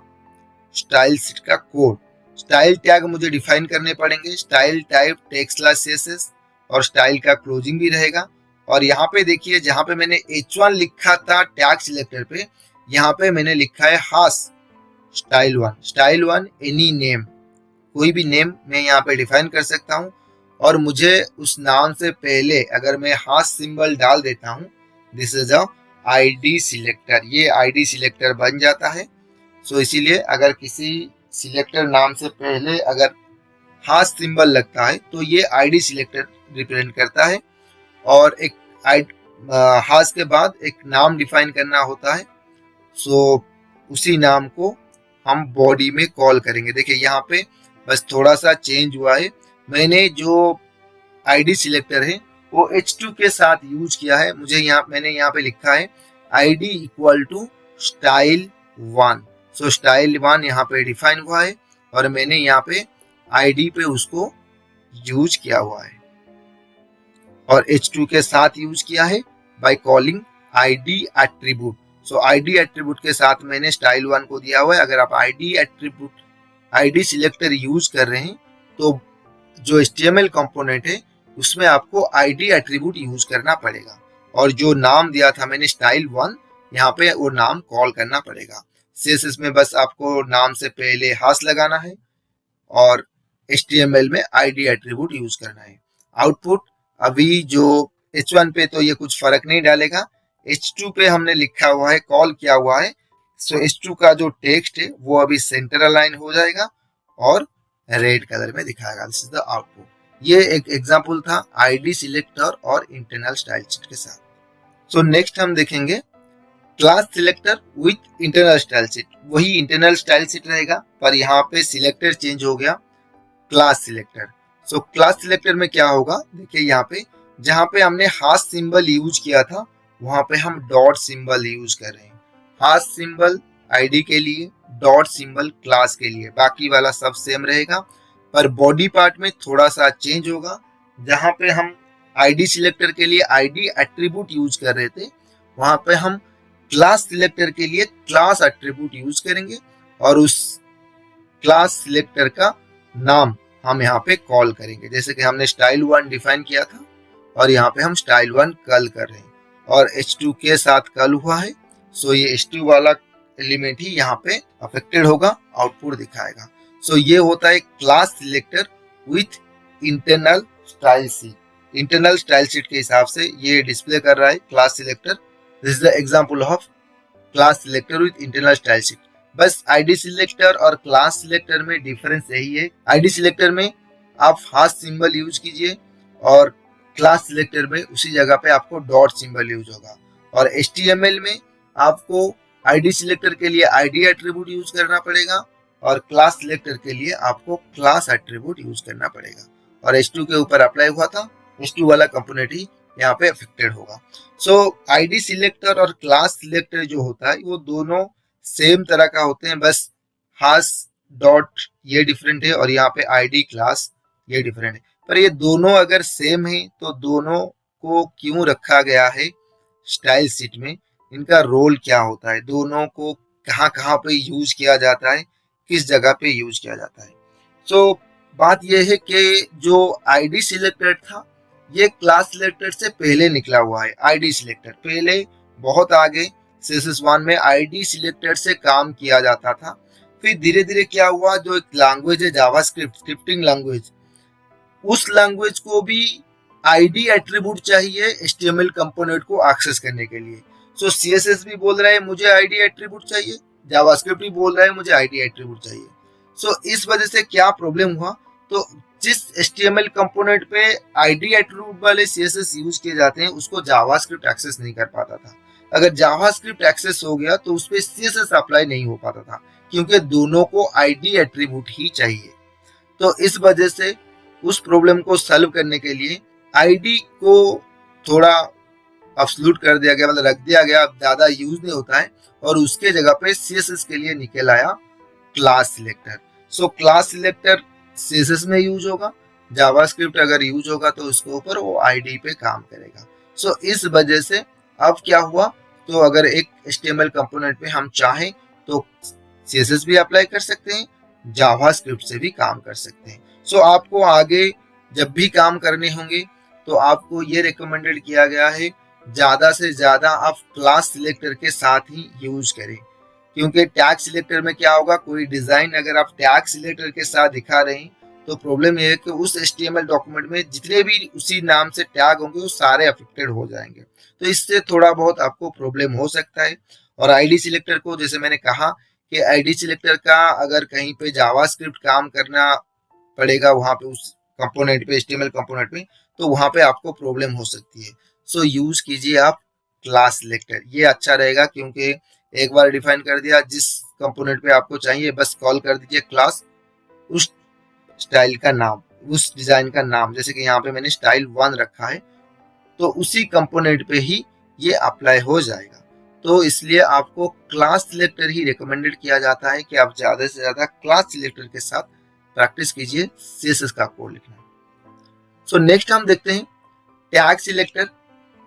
स्टाइल शीट का कोड। स्टाइल टैग मुझे डिफाइन करने पड़ेंगे, style type text class CSS, और स्टाइल का क्लोजिंग भी रहेगा। और यहाँ पे देखिए, जहाँ पे मैंने H1 लिखा था टैग सिलेक्टर पे, यहाँ पे मैंने लिखा है हाश स्टाइल 1। स्टाइल 1 एनी नेम, कोई भी नेम मैं यहाँ पे डिफाइन कर सकता हूँ, और मुझे उस नाम से पहले अगर मैं हाश सिंबल डाल देता हूँ, this is a ID selector, ये ID सिलेक्टर बन जाता है। सो इसीलिए अगर किसी सिलेक्टर नाम से पहले अगर हाश सिंबल लगता है तो ये ID सिलेक्टर रिप्रेजेंट करता है, और एक हाश के बाद एक नाम डिफाइन करना होता है। सो उसी नाम को हम बॉडी में कॉल करेंगे। देखिए यहाँ पे बस थोड़ा सा चेंज हुआ है, मैंने जो ID सिलेक्टर है वो h2 के साथ यूज किया है। मैंने यहाँ पे लिखा है id equal to style1। So style1 यहाँ पे डिफाइन हुआ है और मैंने यहाँ पे id पे उसको यूज किया हुआ है और h2 के साथ यूज किया है by calling id attribute. So id attribute के साथ मैंने style1 को दिया हुआ है। अगर आप id attribute id selector use कर रहे हैं तो जो HTML कंपोनेंट है उसमें आपको id एट्रीब्यूट यूज करना पड़ेगा और जो नाम दिया था मैंने style1, यहाँ पे वो नाम कॉल करना पड़ेगा। CSS में बस आपको नाम से पहले हाश लगाना है और HTML में id एट्रीब्यूट यूज करना है। आउटपुट अभी जो H1 पे तो ये कुछ फर्क नहीं डालेगा, H2 पे हमने लिखा हुआ है, कॉल किया हुआ है। सो H2 का जो टेक्स्ट है वो अभी सेंटर अलाइन हो जाएगा और रेड कलर में दिखाएगा। This is the output. ये एक एग्जांपल था id सिलेक्टर और इंटरनल स्टाइल शीट के साथ। सो नेक्स्ट हम देखेंगे class selector with internal style sheet. वही इंटरनल स्टाइल शीट रहेगा पर यहाँ पे सिलेक्टर चेंज हो गया, class selector. So class selector में क्या होगा, देखिए यहाँ पे जहाँ पे हमने हाश सिंबल यूज किया था वहां पे हम डॉट सिंबल यूज कर रहे हैं। हाश सिंबल आईडी के लिए, डॉट सिंबल क्लास के लिए, बाकी वाला सब सेम रहेगा पर बॉडी पार्ट में थोड़ा सा चेंज होगा। जहाँ पे हम आईडी सिलेक्टर के लिए आईडी एट्रीब्यूट यूज कर रहे थे वहां पे हम क्लास सिलेक्टर के लिए क्लास एट्रीब्यूट यूज करेंगे और उस क्लास सिलेक्टर का नाम हम यहाँ पे कॉल करेंगे। जैसे कि हमने style1 डिफाइन किया था और यहाँ पे हम style1 कॉल कर रहे हैं और h2 के साथ कॉल हुआ है। सो ये h2 वाला एलिमेंट ही यहाँ पे अफेक्टेड होगा, आउटपुट दिखाएगा। सो ये होता है class selector with internal style sheet. Internal style sheet के हिसाब से ये डिस्प्ले कर रहा है class selector. This is the example of class selector with internal style sheet. बस आईडी सिलेक्टर और क्लास सिलेक्टर में डिफरेंस यही है, आईडी सिलेक्टर में आप हाश सिंबल यूज कीजिए और क्लास सिलेक्टर में उसी जगह पे आपको डॉट सिंबल यूज होगा। और HTML में आपको आईडी सिलेक्टर के लिए आईडी एट्रीब्यूट यूज करना पड़ेगा और क्लास सिलेक्टर के लिए आपको क्लास एट्रीब्यूट यूज करना पड़ेगा। और H2 के ऊपर अप्लाई हुआ था, H2 वाला कंपोनेंट ही यहाँ पे अफेक्टेड होगा। सो आईडी सिलेक्टर और क्लास सिलेक्टर जो होता है वो दोनों सेम तरह का होते हैं, बस हाश डॉट ये डिफरेंट है और यहाँ पे आईडी क्लास ये डिफरेंट है। पर ये दोनों अगर सेम है तो दोनों को क्यों रखा गया है स्टाइल शीट में, इनका रोल क्या होता है, दोनों को कहाँ कहाँ पे यूज किया जाता है, किस जगह पे यूज किया जाता है। सो बात यह है कि जो आईडी सिलेक्टर था ये क्लास सिलेक्टर से पहले निकला हुआ है। आईडी सिलेक्टर पहले बहुत आगे CSS1 में आईडी सिलेक्टर से काम किया जाता था। फिर धीरे धीरे क्या हुआ, जो एक लैंग्वेज है जावास्क्रिप्ट, स्क्रिप्टिंग लैंग्वेज, उस लैंग्वेज को भी आईडी एट्रीब्यूट चाहिए HTML कंपोनेंट को एक्सेस करने के लिए। सो CSS भी बोल रहा है मुझे आईडी एट्रीब्यूट चाहिए, जावास्क्रिप्ट भी बोल रहा है मुझे आईडी एट्रीब्यूट चाहिए। सो इस वजह से क्या प्रॉब्लम हुआ, तो जिस HTML कंपोनेंट पे आईडी एट्रीब्यूट वाले CSS यूज किए जाते हैं उसको जावास्क्रिप्ट एक्सेस नहीं कर पाता था। अगर जावास्क्रिप्ट एक्सेस हो गया तो उस पे CSS अप्लाई नहीं हो पाता था क्योंकि दोनों को आईडी एट्रीब्यूट ही चाहिए। तो इस वजह से उस प्रॉब्लम को सॉल्व करने के लिए आईडी को थोड़ा अब्सोल्यूट कर दिया गया, मतलब रख दिया गया, ज्यादा यूज नहीं होता है और उसके जगह पे CSS के लिए निकल आया class selector. So class selector CSS में यूज होगा, जावास्क्रिप्ट अगर यूज होगा तो उसके ऊपर वो आईडी पे काम करेगा। सो इस वजह से अब क्या हुआ, तो अगर एक HTML कंपोनेंट पे हम चाहें तो CSS भी अप्लाई कर सकते हैं, जावास्क्रिप्ट से भी काम कर सकते हैं। सो आपको आगे जब भी काम करने होंगे तो आपको ये रिकमेंडेड किया गया है ज्यादा से ज्यादा आप क्लास सिलेक्टर के साथ ही यूज करें, क्योंकि टैग सिलेक्टर में क्या होगा, कोई डिजाइन अगर आप टैग सिलेक्टर के साथ दिखा रहे हैं तो प्रॉब्लम यह है कि उस HTML डॉक्यूमेंट में जितने भी उसी नाम से टैग होंगे वो सारे अफेक्टेड हो जाएंगे। तो इससे थोड़ा बहुत आपको प्रॉब्लम हो सकता है। और आईडी सिलेक्टर को जैसे मैंने कहा कि आईडी सिलेक्टर का अगर कहीं पे जावास्क्रिप्ट काम करना पड़ेगा वहां पे उस कंपोनेंट पे, HTML कंपोनेंट में, तो वहां पे आपको प्रॉब्लम हो सकती है। सो यूज कीजिए आप क्लास सिलेक्टर, ये अच्छा रहेगा क्योंकि एक बार डिफाइन कर दिया जिस कंपोनेंट पे आपको चाहिए बस कॉल कर दीजिए क्लास, उस स्टाइल का नाम, उस डिजाइन का नाम, जैसे कि यहाँ पे मैंने style1 रखा है तो उसी कंपोनेंट पे ही ये अप्लाई हो जाएगा। तो इसलिए आपको क्लास सिलेक्टर ही रिकमेंडेड किया जाता है कि आप ज़्यादा से ज़्यादा क्लास सिलेक्टर के साथ प्रैक्टिस कीजिए CSS का कोड लिखना। सो नेक्स्ट हम देखते हैं tag selector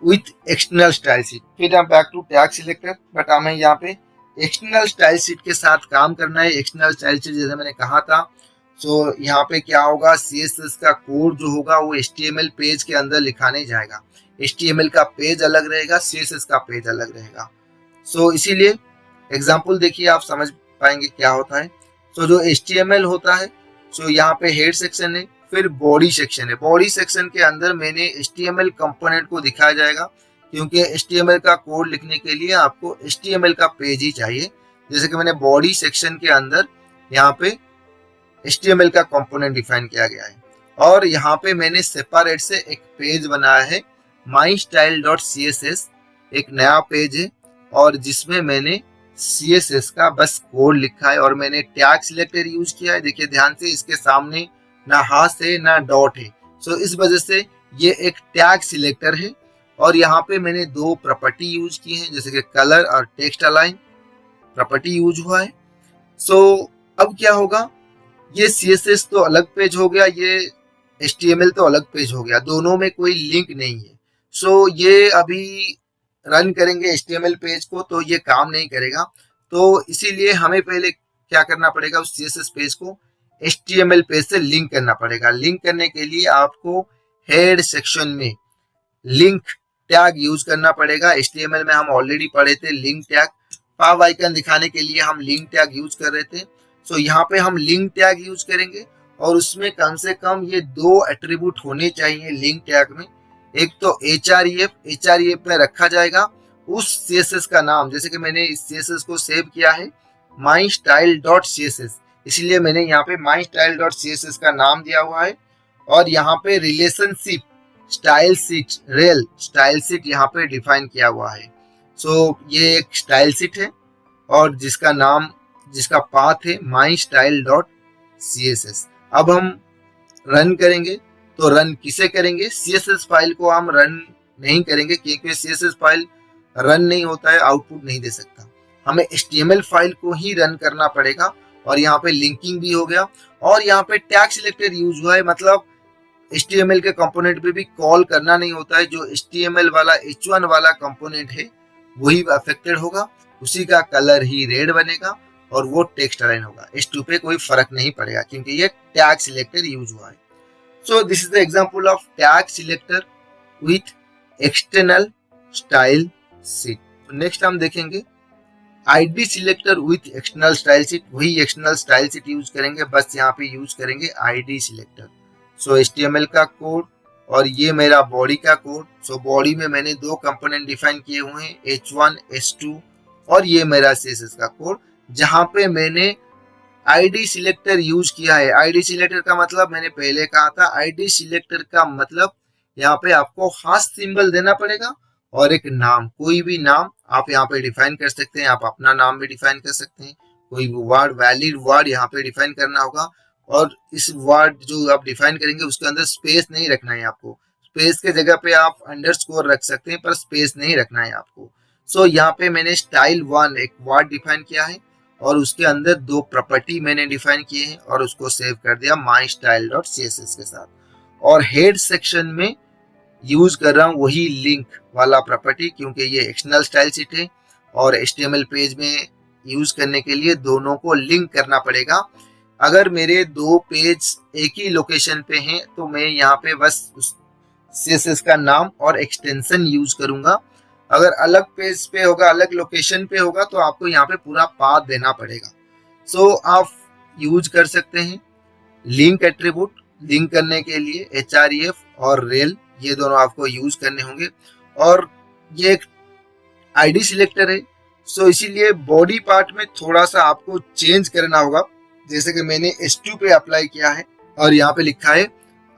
with external style sheet. फिर हम back to tag selector, but हमें यहाँ पे एक्सटर्नल स्टाइल शीट के साथ काम करना है। एक्सटर्नल स्टाइल शीट जैसे मैंने कहा था, सो यहाँ पे क्या होगा, CSS का कोड जो होगा वो HTML पेज के अंदर लिखा नहीं जाएगा। HTML का पेज अलग रहेगा, CSS का पेज अलग रहेगा। सो इसीलिए एग्जाम्पल देखिए, आप समझ पाएंगे क्या होता है। सो जो HTML होता है, सो यहाँ पे हेड सेक्शन है, फिर बॉडी सेक्शन है। बॉडी सेक्शन के अंदर मैंने HTML कंपोनेंट को दिखाया जाएगा, क्योंकि HTML का कोड लिखने के लिए आपको HTML का पेज ही चाहिए। जैसे कि मैंने बॉडी सेक्शन के अंदर यहाँ पे HTML का कंपोनेंट डिफाइन किया गया है, और यहाँ पे मैंने सेपरेट से एक पेज बनाया है mystyle.css, एक नया पेज है, और जिसमें मैंने CSS का बस कोड लिखा है, और मैंने टैग सिलेक्टर यूज किया है। देखिए ध्यान से, इसके सामने ना हाश है ना डॉट है, सो इस वजह से ये एक टैग सिलेक्टर है। और यहाँ पे मैंने दो प्रॉपर्टी यूज की हैं, जैसे कि कलर और टेक्स्ट अलाइन प्रॉपर्टी यूज हुआ है। सो अब क्या होगा, ये CSS तो अलग पेज हो गया, ये HTML तो अलग पेज हो गया, दोनों में कोई लिंक नहीं है। सो ये अभी रन करेंगे HTML पेज को तो ये काम नहीं करेगा। तो इसीलिए हमें पहले क्या करना पड़ेगा, उस CSS पेज को HTML पेज से लिंक करना पड़ेगा। लिंक करने के लिए आपको हेड सेक्शन में लिंक टैग यूज करना पड़ेगा। HTML में हम ऑलरेडी पढ़े थे लिंक टैग, पाव आइकन दिखाने के लिए हम लिंक टैग यूज कर रहे थे। सो यहाँ पे हम लिंक टैग यूज करेंगे, और उसमें कम से कम ये दो एट्रीब्यूट होने चाहिए लिंक टैग में। एक तो href में रखा जाएगा उस CSS का नाम, जैसे कि मैंने इस CSS को सेव किया है mystyle.css, इसलिए मैंने यहाँ पे mystyle.css का नाम दिया हुआ है। और यहाँ पे relationship style sheet, rail style sheet यहाँ पे डिफाइन किया हुआ है। सो ये एक स्टाइल शीट है, और जिसका पाथ है mystyle.css। अब हम रन करेंगे, तो रन किसे करेंगे, CSS फाइल को हम रन नहीं करेंगे, क्योंकि CSS फाइल रन नहीं होता है, आउटपुट नहीं दे सकता। हमें HTML फाइल को ही रन करना पड़ेगा। और यहाँ पे लिंकिंग भी हो गया, और यहाँ पे टैग सिलेक्टर यूज हुआ है, मतलब HTML के कंपोनेंट पे भी कॉल करना नहीं होता है। जो HTML वाला H1 वाला कंपोनेंट है वही अफेक्टेड होगा, उसी का कलर ही रेड बनेगा, और वो टेक्स्ट अलाइन होगा। H2 पे कोई फर्क नहीं पड़ेगा, क्योंकि ये टैग सिलेक्टर यूज हुआ है। So this is the example of tag selector with external style sheet. Next हम देखेंगे ID selector with external style sheet। वही external style sheet यूज करेंगे, बस यहाँ पे यूज करेंगे ID selector। So HTML का कोड, और ये मेरा बॉडी का कोड। So बॉडी में मैंने दो कंपोनेंट डिफाइन किए हुए हैं, H1 H2, और ये मेरा CSS का कोड, जहाँ पे मैंने ID सिलेक्टर यूज किया है। ID सिलेक्टर का मतलब मैंने पहले कहा था, ID सिलेक्टर का मतलब यहाँ पे आपको हाश सिंबल देना पड़ेगा, और एक नाम, कोई भी नाम आप यहाँ पे डिफाइन कर सकते हैं। आप अपना नाम भी डिफाइन कर सकते हैं, कोई वर्ड, वैलिड वर्ड यहाँ पे डिफाइन करना होगा। और इस वर्ड जो आप डिफाइन करेंगे उसके अंदर स्पेस नहीं रखना है आपको। स्पेस के जगह पे आप अंडरस्कोर रख सकते हैं, पर स्पेस नहीं रखना है आपको। सो यहाँ पे मैंने style1 एक वर्ड डिफाइन किया है, और उसके अंदर दो प्रॉपर्टी मैंने डिफाइन किए हैं, और उसको सेव कर दिया mystyle.css के साथ। और हेड सेक्शन में यूज कर रहा हूँ वही लिंक वाला प्रॉपर्टी, क्योंकि ये एक्सटर्नल स्टाइल शीट है, और HTML पेज में यूज करने के लिए दोनों को लिंक करना पड़ेगा। अगर मेरे दो पेज एक ही लोकेशन पे हैं, तो मैं यहाँ पे बस CSS का नाम और एक्सटेंशन यूज करूंगा। अगर अलग पेज पे होगा, अलग लोकेशन पे होगा, तो आपको यहाँ पे पूरा पाथ देना पड़ेगा। सो आप यूज कर सकते हैं लिंक एट्रीब्यूट, लिंक करने के लिए href और रेल, ये दोनों आपको यूज करने होंगे। और ये एक ID सिलेक्टर है, सो इसीलिए बॉडी पार्ट में थोड़ा सा आपको चेंज करना होगा। जैसे कि मैंने H2 पे अप्लाई किया है, और यहाँ पे लिखा है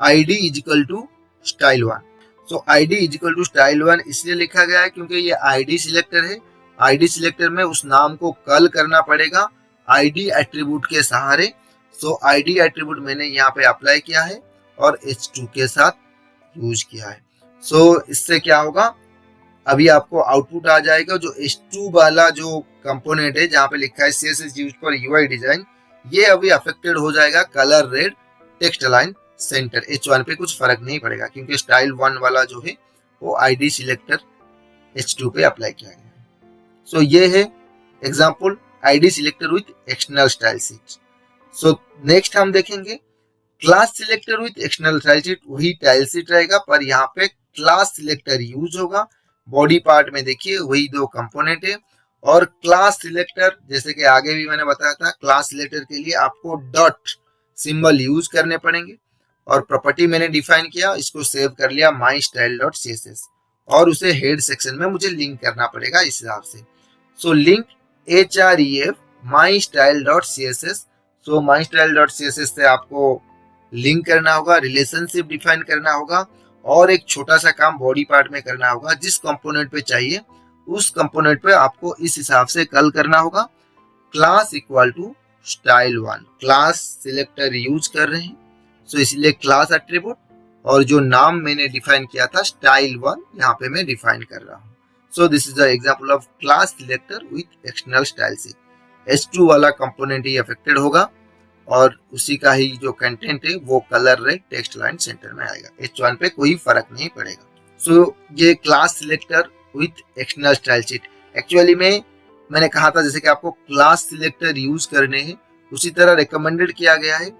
ID is equal to style1। So ID is equal to style1 इसलिए लिखा गया है क्योंकि ये ID सिलेक्टर है। ID सिलेक्टर में उस नाम को कल करना पड़ेगा ID एट्रीब्यूट के सहारे। सो ID एट्रीब्यूट मैंने यहाँ पे अप्लाई किया है, और H2 के साथ यूज किया है। इससे क्या होगा, अभी आपको आउटपुट आ जाएगा जो H2 वाला जो कंपोनेंट है जहाँ पे लिखा है CSS used for UI design, ये अभी अफेक्टेड हो जाएगा colour red text align centre. H1 पे कुछ फर्क नहीं पड़ेगा क्योंकि स्टाइल 1 वाला जो है वो ID सिलेक्टर H2 पे अप्लाई किया गया है। ये है example ID selector with external style sheet. Next हम देखेंगे class selector with external style sheet. वही टाइल शीट रहेगा पर यहाँ पे क्लास सिलेक्टर यूज होगा। बॉडी पार्ट में देखिए वही दो कंपोनेंट है। और क्लास सिलेक्टर जैसे कि आगे भी मैंने बताया था, क्लास सिलेक्टर के लिए आपको डॉट सिंबल यूज करने पड़ेंगे। और प्रॉपर्टी मैंने डिफाइन किया, इसको सेव कर लिया माई स्टाइल डॉट CSS और उसे हेड सेक्शन में मुझे लिंक करना पड़ेगा इस हिसाब से। Link href my style dot CSS। My style dot CSS से आपको लिंक करना होगा, रिलेशनशिप डिफाइन करना होगा और एक छोटा सा काम बॉडी पार्ट में करना होगा। जिस कंपोनेंट पे चाहिए उस कंपोनेंट पे आपको इस हिसाब से कॉल करना होगा। Class equal to style 1, class selector use कर रहे हैं इसलिए क्लास एट्रीब्यूट और जो नाम मैंने डिफाइन किया था स्टाइल 1 यहाँ पे मैं डिफाइन कर रहा हूँ। This is the example of class selector with external style sheet. H2 वाला कंपोनेंट ही अफेक्टेड होगा और उसी का ही जो कंटेंट है वो colour red text line centre में आएगा। H1 पे कोई फर्क नहीं पड़ेगा। ये class selector with external style sheet. Actually में मैंने कहा था जैसे कि आपको क्लास सिलेक्टर यूज करने हैं, उसी तरह रिकमेंडेड किया गया है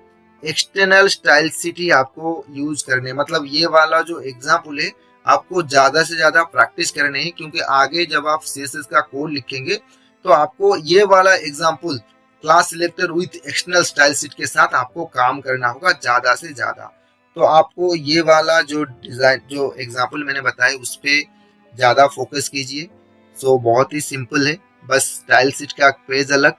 एक्सटर्नल स्टाइल शीट ही आपको यूज करने। मतलब ये वाला जो एग्जाम्पल है आपको ज्यादा से ज्यादा प्रैक्टिस करने हैं क्योंकि आगे जब आप CSS का कोड लिखेंगे तो आपको ये वाला example class selector with external style sheet के साथ आपको काम करना होगा ज्यादा से ज्यादा। तो आपको ये वाला जो डिजाइन जो एग्जाम्पल मैंने बताया उस पर ज्यादा फोकस कीजिए। बहुत ही सिंपल है, बस स्टाइल शीट का पेज अलग,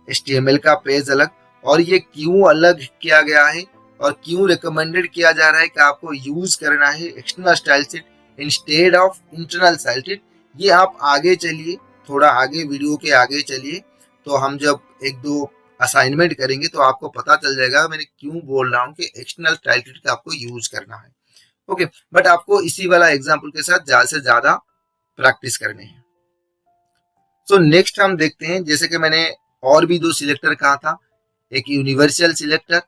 HTML का पेज अलग। और ये क्यों अलग किया गया है और क्यों रिकमेंडेड किया जा रहा है कि आपको यूज करना है external style sheet instead of internal style sheet, ये आप आगे चलिए, थोड़ा आगे वीडियो के आगे चलिए तो हम जब एक दो असाइनमेंट करेंगे तो आपको पता चल जाएगा मैंने क्यों बोल रहा हूँ कि एक्सटर्नल स्टाइल शीट का आपको यूज करना है। ओके, बट आपको इसी वाला एग्जाम्पल के साथ ज्यादा से ज्यादा प्रैक्टिस करने हैं। नेक्स्ट हम देखते हैं, जैसे कि मैंने और भी दो सिलेक्टर कहा था, एक यूनिवर्सल सिलेक्टर,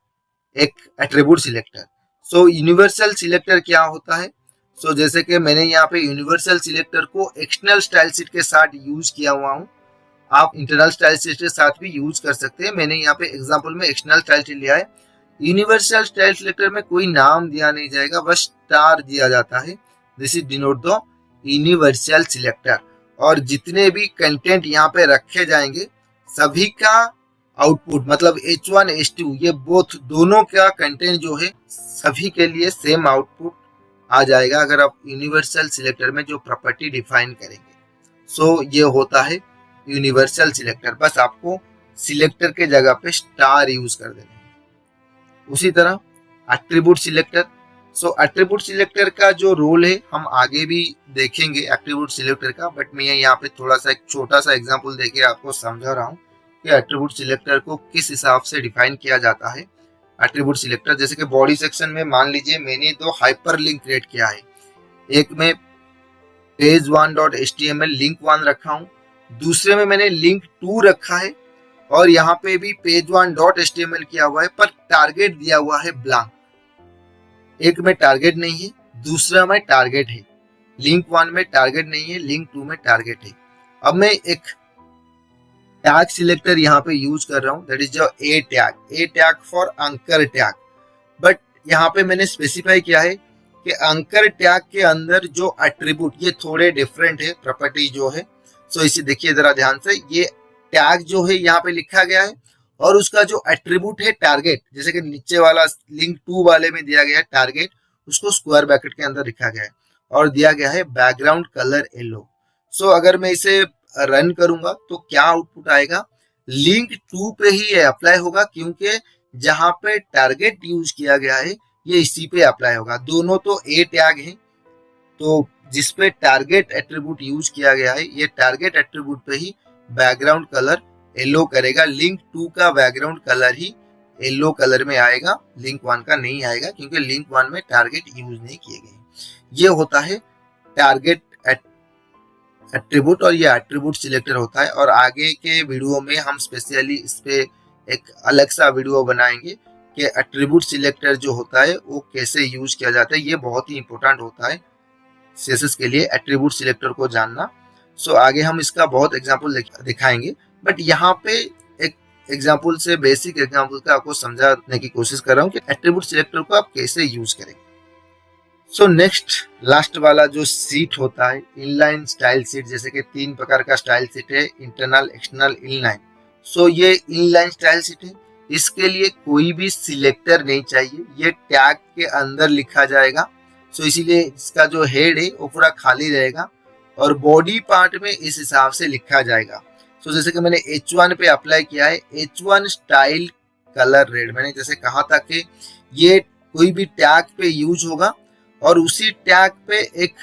एक एट्रीब्यूट सिलेक्टर। यूनिवर्सल सिलेक्टर क्या होता है? जैसे कि मैंने यहाँ पे यूनिवर्सल सिलेक्टर को एक्सटर्नल स्टाइल शीट के साथ यूज किया हुआ हूँ। आप इंटरनल स्टाइल शीट के साथ भी यूज कर सकते हैं। मैंने यहाँ पे एग्जांपल में एक्सटर्नल स्टाइल शीट लिया है। यूनिवर्सल स्टाइल सिलेक्टर में कोई नाम दिया नहीं जाएगा, बस स्टार दिया जाता है। This is denote the universal selector. और जितने भी कंटेंट यहाँ पे रखे जाएंगे सभी का आउटपुट मतलब H1 H2 ये बोथ दोनों का कंटेंट जो है सभी के लिए सेम आउटपुट आ जाएगा अगर आप यूनिवर्सल सिलेक्टर में जो प्रॉपर्टी डिफाइन करेंगे। ये होता है यूनिवर्सल सिलेक्टर, बस आपको सिलेक्टर के जगह पे स्टार यूज कर देना है। उसी तरह एट्रीब्यूट सिलेक्टर। एट्रीब्यूट सिलेक्टर का जो रोल है हम आगे भी देखेंगे एट्रीब्यूट सिलेक्टर का, बट मैं यहाँ पे थोड़ा सा एक छोटा सा एग्जांपल देके आपको समझा रहा हूँ कि एट्रीब्यूट सिलेक्टर को किस हिसाब से डिफाइन किया जाता है। एट्रीब्यूट सिलेक्टर जैसे कि बॉडी सेक्शन में मान लीजिए मैंने दो हाइपर लिंक क्रिएट किया है, एक में page1.html लिंक 1 रखा हूँ, दूसरे में मैंने लिंक 2 रखा है और यहाँ पे भी page1.html किया हुआ है पर टारगेट दिया हुआ है ब्लैंक। एक में टारगेट नहीं है, दूसरा में टारगेट है। लिंक 1 में टारगेट नहीं है, लिंक 2 में टारगेट है। अब मैं एक टैग सिलेक्टर यहाँ पे यूज कर रहा हूँ, दैट इज जो ए टैग फॉर अंकर टैग। बट यहाँ पे मैंने स्पेसिफाई किया है कि अंकर टैग के अंदर जो एट्रीब्यूट ये थोड़े डिफरेंट है प्रॉपर्टी जो है। इसे देखिए जरा ध्यान से, ये टैग जो है यहाँ पे लिखा गया है और उसका जो एट्रीब्यूट है टारगेट, जैसे कि नीचे वाला लिंक 2 वाले में दिया गया है टारगेट, उसको स्क्वायर ब्रैकेट के अंदर लिखा गया है और दिया गया है बैकग्राउंड कलर येलो। अगर मैं इसे रन करूंगा तो क्या आउटपुट आएगा? लिंक 2 पे ही ये अप्लाई होगा क्योंकि जहां पे टारगेट यूज किया गया है ये इसी पे अप्लाई होगा। दोनों तो ए टैग है, तो जिसपे टारगेट एट्रीब्यूट यूज किया गया है ये टारगेट एट्रीब्यूट पे ही बैकग्राउंड कलर येलो करेगा। लिंक 2 का बैकग्राउंड कलर ही येलो कलर में आएगा, लिंक 1 का नहीं आएगा क्योंकि लिंक 1 में टारगेट यूज नहीं किए गए। ये होता है टारगेट एट्रीब्यूट और ये एट्रीब्यूट सिलेक्टर होता है। और आगे के वीडियो में हम स्पेशली इस पे एक अलग सा वीडियो बनाएंगे कि एट्रीब्यूट सिलेक्टर जो होता है वो कैसे यूज किया जाता है। ये बहुत ही इंपॉर्टेंट होता है सीएसएस के लिए एट्रीब्यूट सिलेक्टर को जानना। सो आगे हम इसका बहुत एग्जांपल दिखाएंगे, बट यहाँ पे एक एग्जांपल से बेसिक एग्जांपल का आपको समझाने की कोशिश कर रहा हूँ कि एट्रीब्यूट सिलेक्टर को आप कैसे यूज करेंगे। सो नेक्स्ट लास्ट वाला जो सीट होता है इनलाइन स्टाइल सीट, जैसे कि 3 प्रकार का स्टाइल सीट है, इंटरनल, एक्सटर्नल, इनलाइन। सो ये इनलाइन स्टाइल सीट है, इसके लिए कोई भी सिलेक्टर नहीं चाहिए, ये टैग के अंदर लिखा जाएगा। सो इसीलिए इसका जो हेड है वो पूरा खाली रहेगा और बॉडी पार्ट में इस हिसाब से लिखा जाएगा। सो जैसे कि मैंने H1 पे अप्लाई किया है, H1 स्टाइल कलर रेड। मैंने जैसे कहा था कि ये कोई भी टैग पे यूज होगा और उसी टैग पे एक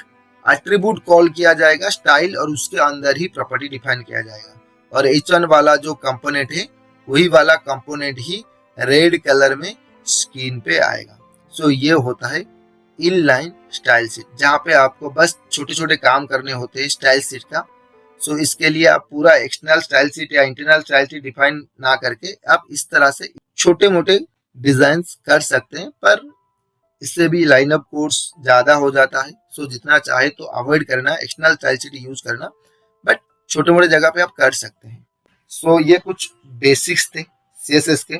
एट्रीब्यूट कॉल किया जाएगा स्टाइल, और उसके अंदर ही प्रॉपर्टी डिफाइन किया जाएगा। और H1 वाला जो कंपोनेंट है वही वाला कंपोनेंट ही रेड कलर में स्क्रीन पे आएगा। सो ये होता है इनलाइन स्टाइल सीट, जहाँ पे आपको बस छोटे छोटे काम करने होते हैं स्टाइल सीट का। सो इसके लिए आप पूरा एक्सटर्नल स्टाइल सीट या इंटरनल स्टाइल सीट डिफाइन ना करके आप इस तरह से छोटे मोटे डिजाइन कर सकते हैं, पर इससे भी लाइनअप कोड्स ज्यादा हो जाता है। सो जितना चाहे तो अवॉइड करना एक्सटर्नल स्टाइल सीट यूज करना, बट छोटे मोटे जगह पे आप कर सकते हैं। सो ये कुछ बेसिक्स थे सीएसएस के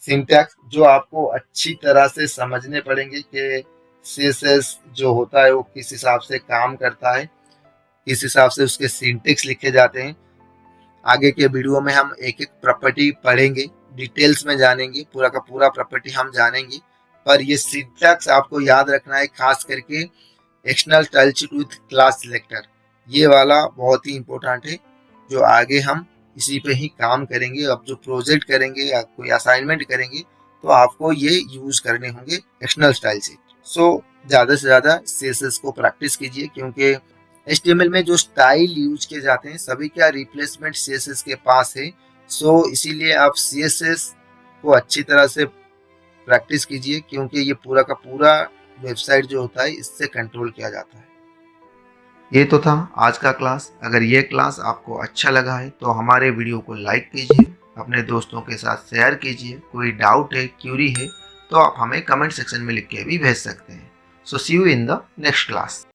सिंटैक्स, जो आपको अच्छी तरह से समझने पड़ेंगे कि सीएसएस जो होता है वो किस हिसाब से काम करता है, किस हिसाब से उसके सिंटैक्स लिखे जाते हैं। आगे के वीडियो में हम एक एक प्रॉपर्टी पढ़ेंगे, डिटेल्स में जानेंगे, पूरा का पूरा प्रॉपर्टी हम जानेंगे। पर ये सिंटैक्स आपको याद रखना है, खास करके external style sheet with class selector, ये वाला बहुत ही इंपॉर्टेंट है, जो आगे हम इसी पे ही काम करेंगे। अब जो प्रोजेक्ट करेंगे या कोई असाइनमेंट करेंगे तो आपको ये यूज करने होंगे एक्सटर्नल स्टाइल शीट। सो ज़्यादा से ज़्यादा सीएसएस को प्रैक्टिस कीजिए, क्योंकि HTML में जो स्टाइल यूज किए जाते हैं सभी का रिप्लेसमेंट सीएसएस के पास है। सो इसीलिए आप सीएसएस को अच्छी तरह से प्रैक्टिस कीजिए, क्योंकि ये पूरा का पूरा वेबसाइट जो होता है इससे कंट्रोल किया जाता है। ये तो था आज का क्लास। अगर ये क्लास आपको अच्छा लगा है तो हमारे वीडियो को लाइक कीजिए, अपने दोस्तों के साथ शेयर कीजिए। कोई डाउट है, क्यूरी है तो आप हमें कमेंट सेक्शन में लिख के भी भेज सकते हैं। So see you in the next class.